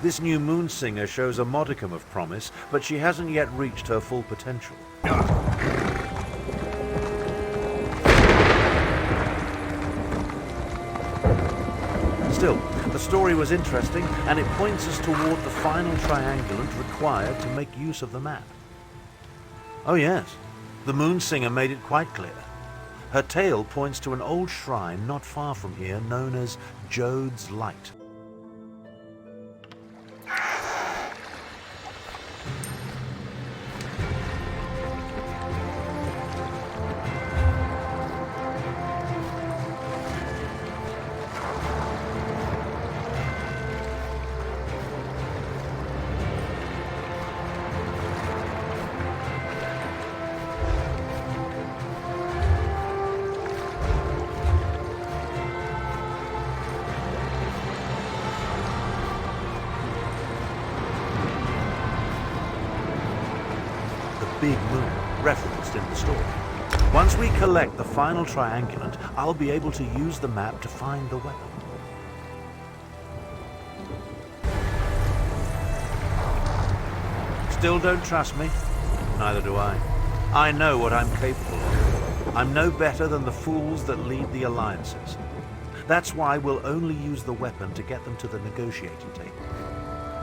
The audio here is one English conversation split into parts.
This new moonsinger shows a modicum of promise, but she hasn't yet reached her full potential. Still, the story was interesting, and it points us toward the final triangulant required to make use of the map. Oh yes, the moonsinger made it quite clear. Her tale points to an old shrine not far from here known as Jode's Light. Big moon, referenced in the story. Once we collect the final triangulant, I'll be able to use the map to find the weapon. Still don't trust me? Neither do I. I know what I'm capable of. I'm no better than the fools that lead the alliances. That's why we'll only use the weapon to get them to the negotiating table.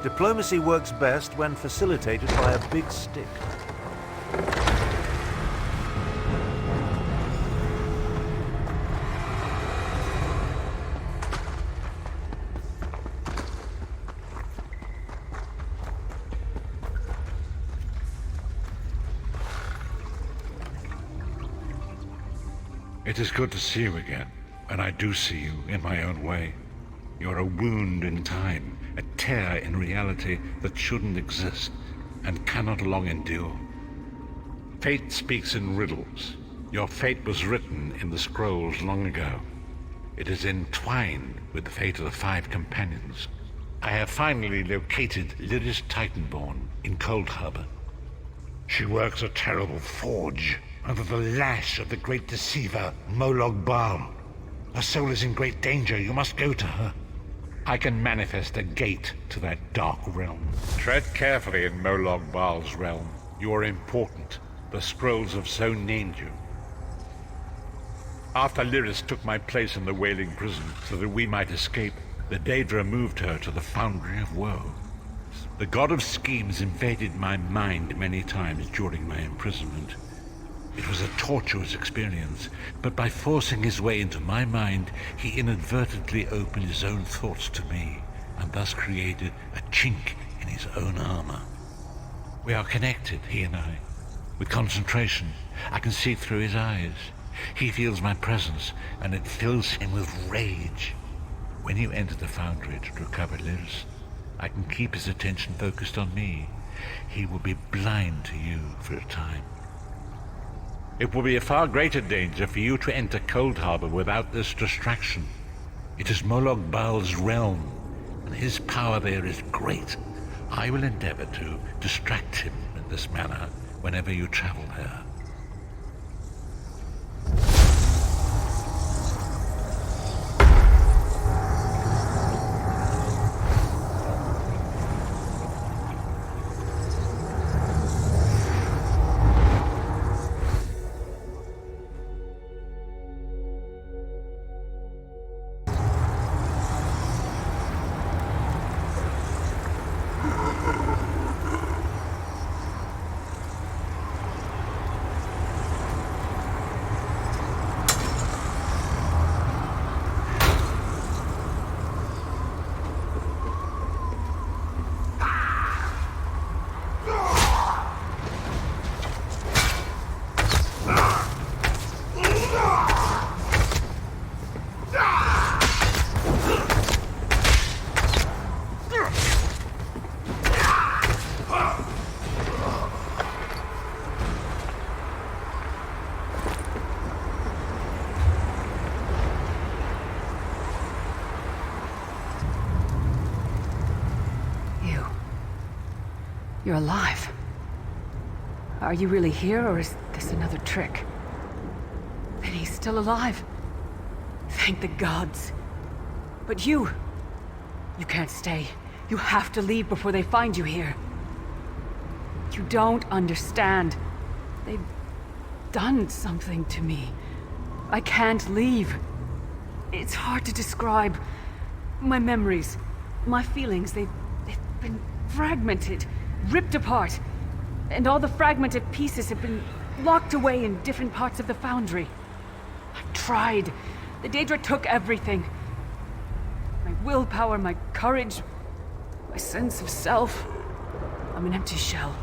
Diplomacy works best when facilitated by a big stick. It is good to see you again, and I do see you in my own way. You're a wound in time, a tear in reality that shouldn't exist and cannot long endure. Fate speaks in riddles. Your fate was written in the scrolls long ago. It is entwined with the fate of the 5 companions. I have finally located Lyris Titanborn in Cold Harbor. She works a terrible forge under the lash of the great deceiver, Molag Bal. Her soul is in great danger. You must go to her. I can manifest a gate to that dark realm. Tread carefully in Molag Bal's realm. You are important. The scrolls have so named you. After Lyris took my place in the Wailing Prison so that we might escape, the Daedra moved her to the Foundry of Woe. The god of schemes invaded my mind many times during my imprisonment. It was a tortuous experience, but by forcing his way into my mind, he inadvertently opened his own thoughts to me, and thus created a chink in his own armor. We are connected, he and I. With concentration, I can see through his eyes. He feels my presence, and it fills him with rage. When you enter the Foundry to recover Lyris, I can keep his attention focused on me. He will be blind to you for a time. It will be a far greater danger for you to enter Cold Harbor without this distraction. It is Molag Bal's realm, and his power there is great. I will endeavor to distract him in this manner whenever you travel there. You're alive. Are you really here, or is this another trick? And he's still alive. Thank the gods. But you can't stay. You have to leave before they find you here. You don't understand. They've done something to me. I can't leave. It's hard to describe. My memories, my feelings, they've been fragmented, ripped apart. And all the fragmented pieces have been locked away in different parts of the Foundry. I've tried. The Daedra took everything. My willpower, my courage, my sense of self. I'm an empty shell.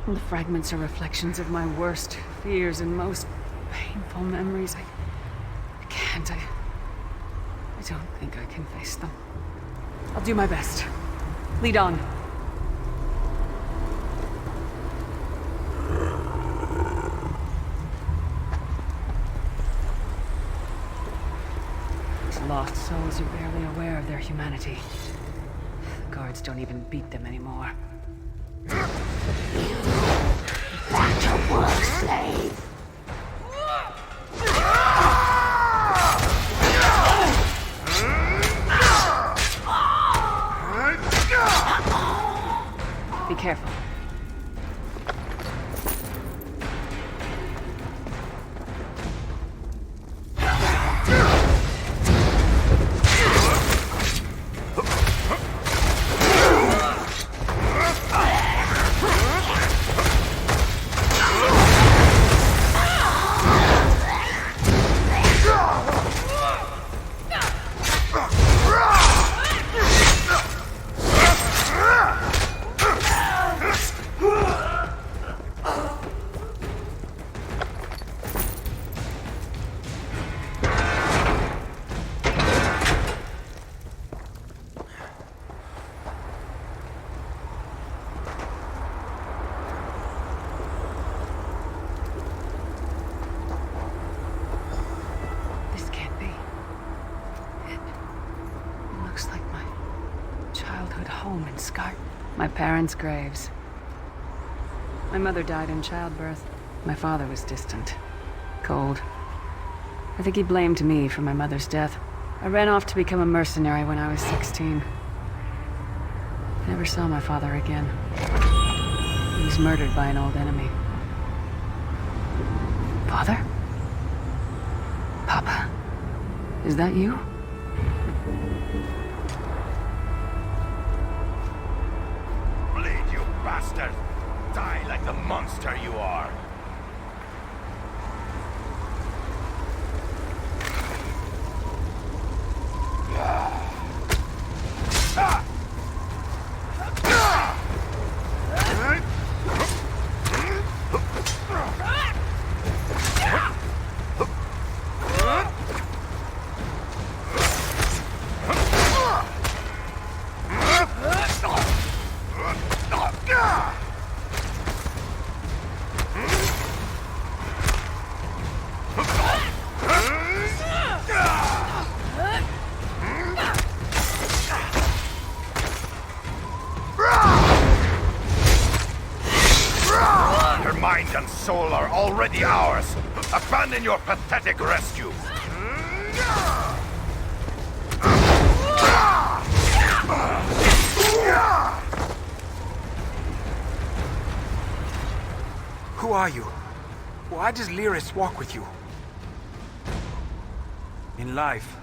And the fragments are reflections of my worst fears and most painful memories. I can't. I don't think I can face them. I'll do my best. Lead on. These lost souls are barely aware of their humanity. The guards don't even beat them anymore. That's a work slave. Be careful. My parents' graves. My mother died in childbirth. My father was distant. Cold. I think he blamed me for my mother's death. I ran off to become a mercenary when I was 16. I never saw my father again. He was murdered by an old enemy. Father? Papa? Is that you? Bastard! Die like the monster you are! And soul are already ours. Abandon your pathetic rescue. Who are you? Why does Lyris walk with you? In life,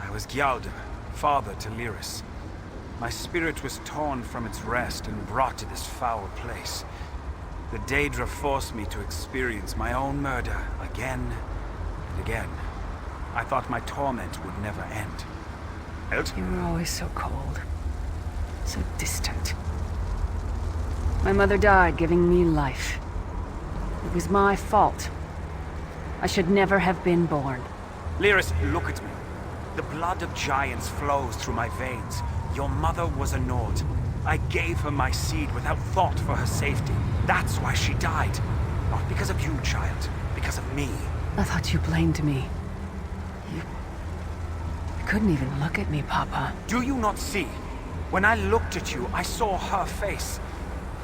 I was Gyalda, father to Lyris. My spirit was torn from its rest and brought to this foul place. The Daedra forced me to experience my own murder again and again. I thought my torment would never end. You were always so cold. So distant. My mother died giving me life. It was my fault. I should never have been born. Lyris, look at me. The blood of giants flows through my veins. Your mother was a Nord. I gave her my seed without thought for her safety. That's why she died. Not because of you, child. Because of me. I thought you blamed me. You couldn't even look at me, Papa. Do you not see? When I looked at you, I saw her face.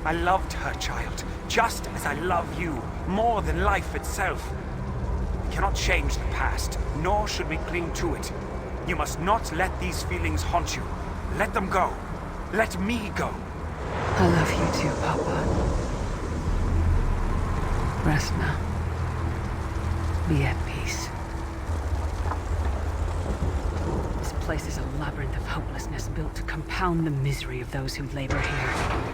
I loved her, child. Just as I love you. More than life itself. We cannot change the past, nor should we cling to it. You must not let these feelings haunt you. Let them go. Let me go. I love you too, Papa. Rest now. Be at peace. This place is a labyrinth of hopelessness built to compound the misery of those who labor here.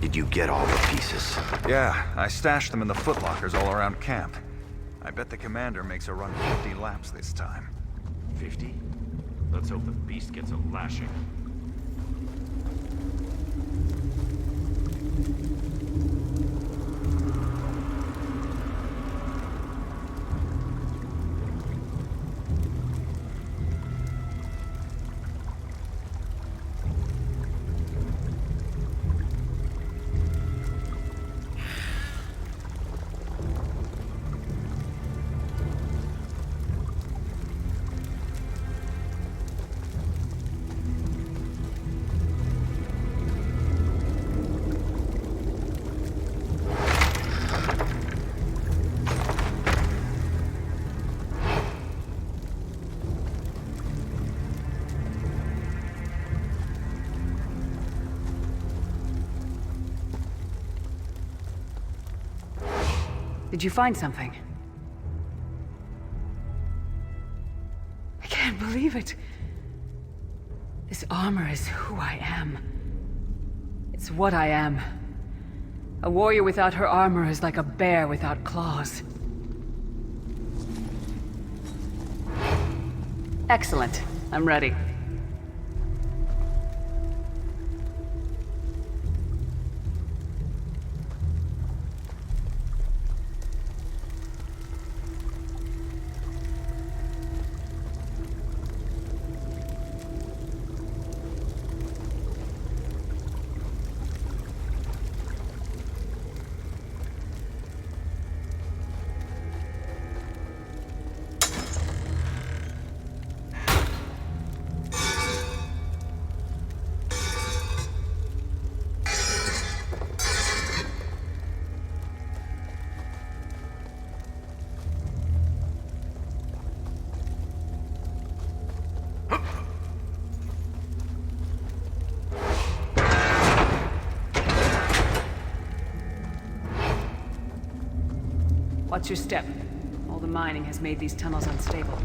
Did you get all the pieces? Yeah, I stashed them in the footlockers all around camp. I bet the commander makes a run 50 laps this time. 50? Let's hope the beast gets a lashing. Did you find something? I can't believe it. This armor is who I am. It's what I am. A warrior without her armor is like a bear without claws. Excellent. I'm ready. Watch your step. All the mining has made these tunnels unstable.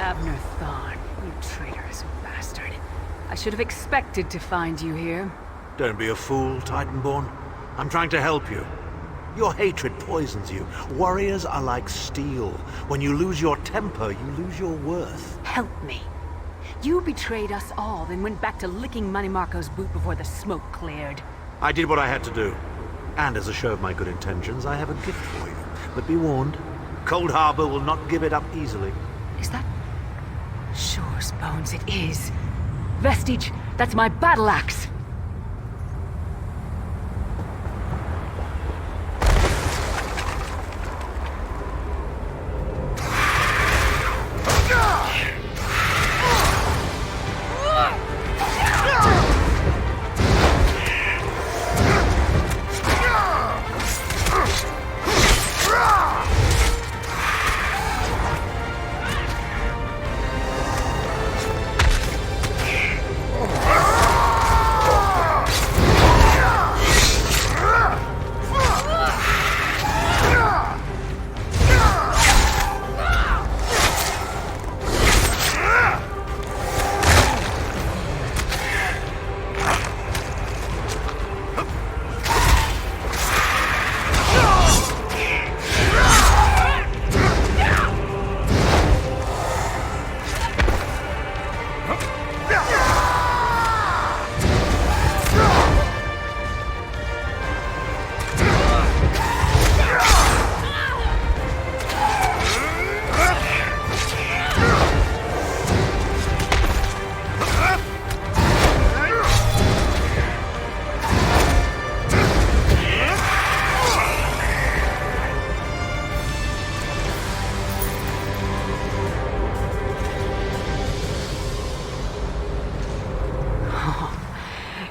Abner Thorn, you traitorous bastard. I should have expected to find you here. Don't be a fool, Titanborn. I'm trying to help you. Your hatred poisons you. Warriors are like steel. When you lose your temper, you lose your worth. Help me. You betrayed us all, then went back to licking Manny Marco's boot before the smoke cleared. I did what I had to do. And as a show of my good intentions, I have a gift for you. But be warned, Cold Harbor will not give it up easily. Is that... Sure, Bones, it is. Vestige, that's my battle axe.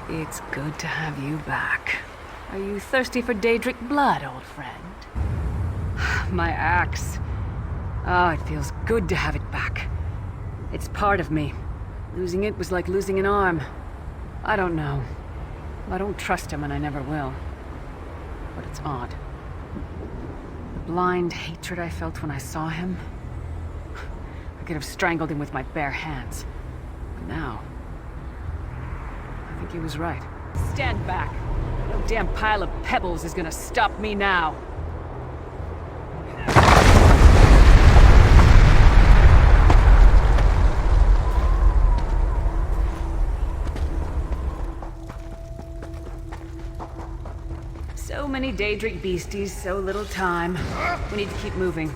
It's good to have you back. Are you thirsty for Daedric blood, old friend? My axe. Oh, it feels good to have it back. It's part of me. Losing it was like losing an arm. I don't know. I don't trust him and I never will. But it's odd. The blind hatred I felt when I saw him. I could have strangled him with my bare hands. But now... I think he was right. Stand back. No damn pile of pebbles is gonna stop me now. So many Daedric beasties, so little time. We need to keep moving.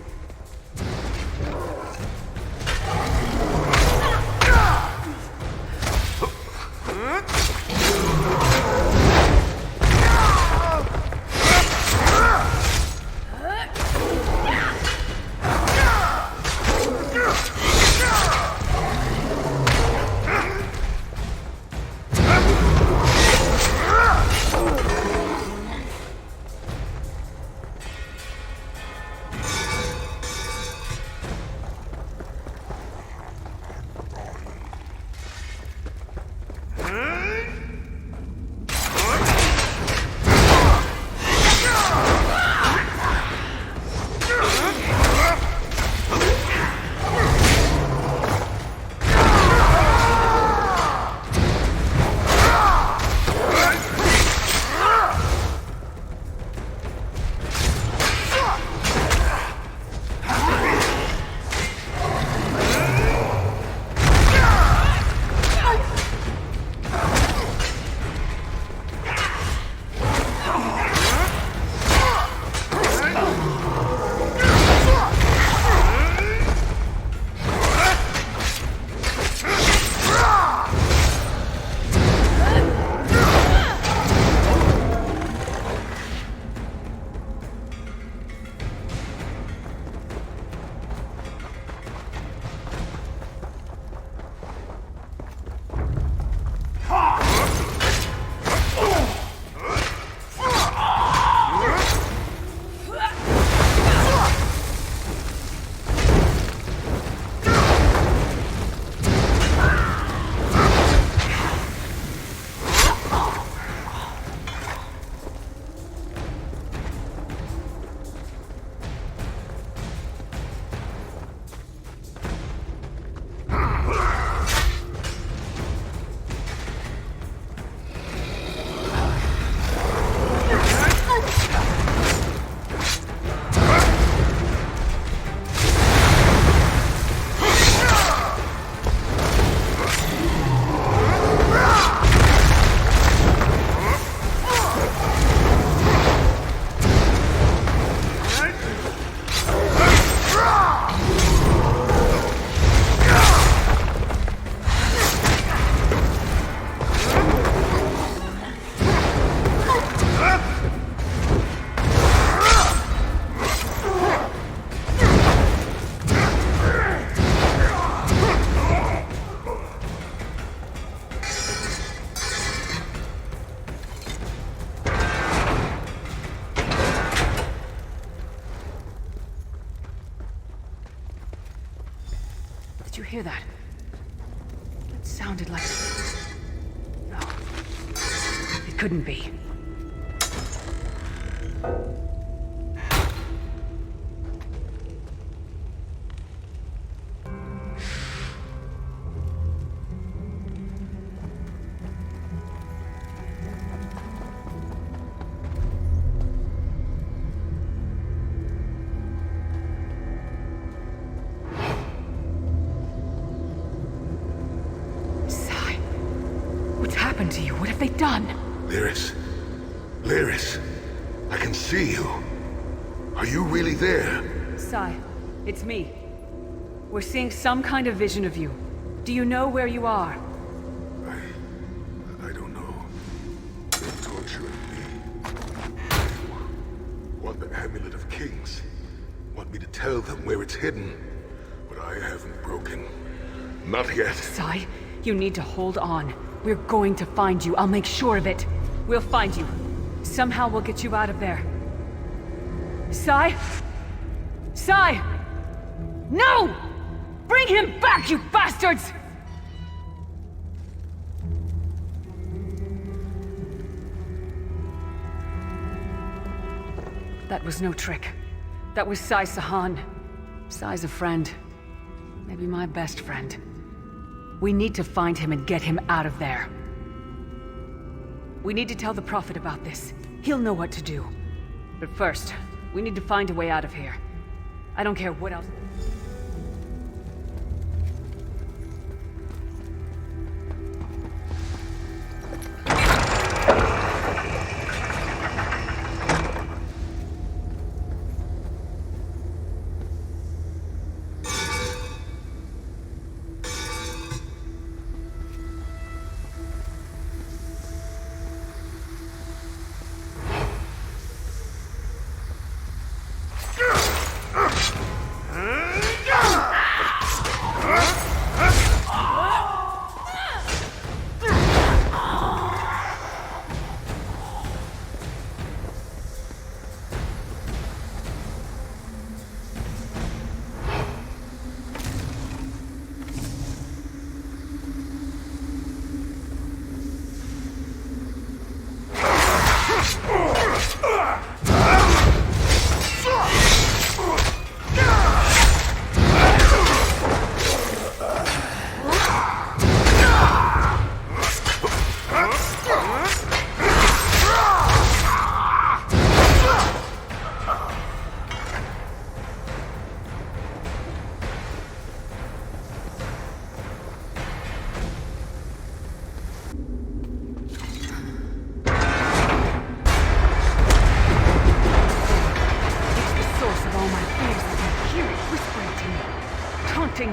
hear that? It sounded like... No. It couldn't be. To you. What have they done? Lyris. Lyris. I can see you. Are you really there? Sai, it's me. We're seeing some kind of vision of you. Do you know where you are? I don't know. They're torturing me. Want the Amulet of Kings. Want me to tell them where it's hidden. But I haven't broken. Not yet. Sai, you need to hold on. We're going to find you. I'll make sure of it. We'll find you. Somehow we'll get you out of there. Sai? Sai! No! Bring him back, you bastards! That was no trick. That was Sai Sahan. Sai's a friend. Maybe my best friend. We need to find him and get him out of there. We need to tell the Prophet about this. He'll know what to do. But first, we need to find a way out of here. I don't care what else...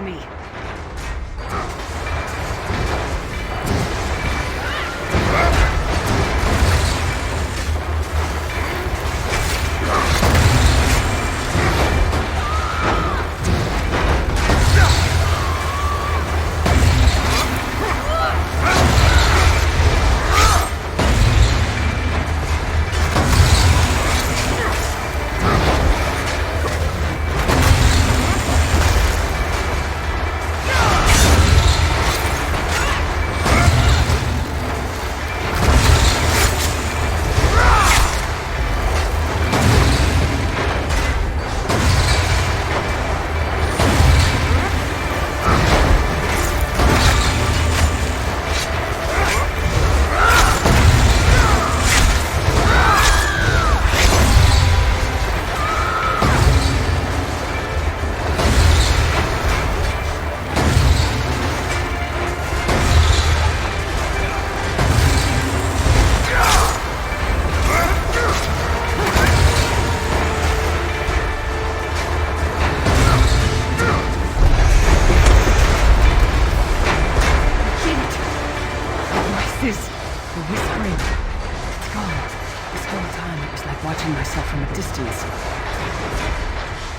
me.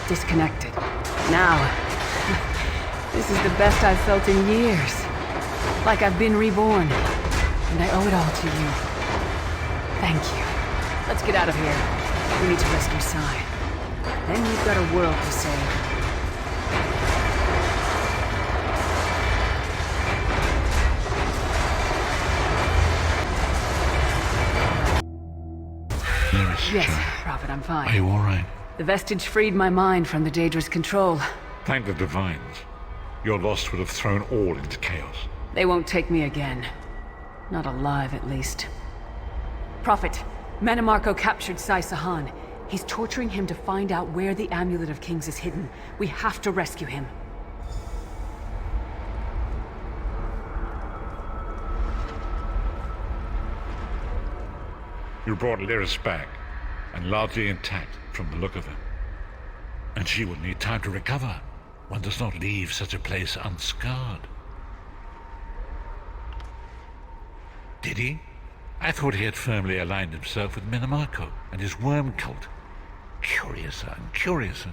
Disconnected. Now, this is the best I've felt in years. Like I've been reborn. And I owe it all to you. Thank you. Let's get out of here. We need to rescue Sai. Then we've got a world to save. Yes, child? Prophet, I'm Are fine. you all right? The vestige freed my mind from the Daedra's control. Thank the divines. Your loss would have thrown all into chaos. They won't take me again. Not alive, at least. Prophet, Manamarco captured Sai Sahan. He's torturing him to find out where the Amulet of Kings is hidden. We have to rescue him. You brought Lyris back, and largely intact from the look of her. And she will need time to recover. One does not leave such a place unscarred. Did he? I thought he had firmly aligned himself with Manamarco and his worm cult. Curiouser and curiouser.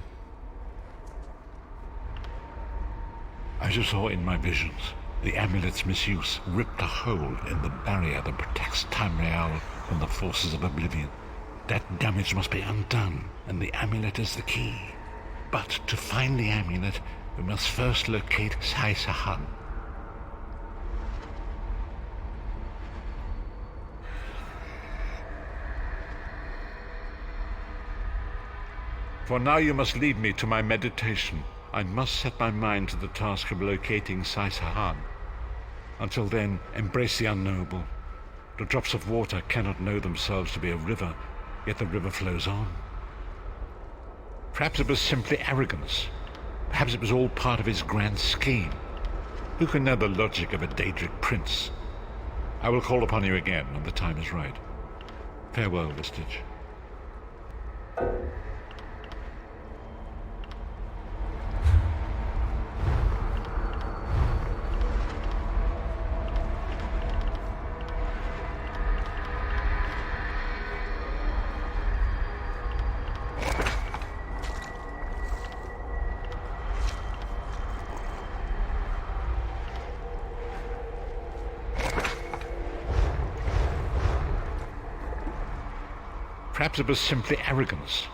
As you saw in my visions, the amulet's misuse ripped a hole in the barrier that protects Tamriel from the forces of oblivion. That damage must be undone, and the amulet is the key. But to find the amulet, we must first locate Sai Sahan. For now you must leave me to my meditation. I must set my mind to the task of locating Sai Sahan. Until then, embrace the unknowable. The drops of water cannot know themselves to be a river, yet the river flows on. Perhaps it was simply arrogance. Perhaps it was all part of his grand scheme. Who can know the logic of a Daedric prince? I will call upon you again when the time is right. Farewell, Vestige. Perhaps it was simply arrogance.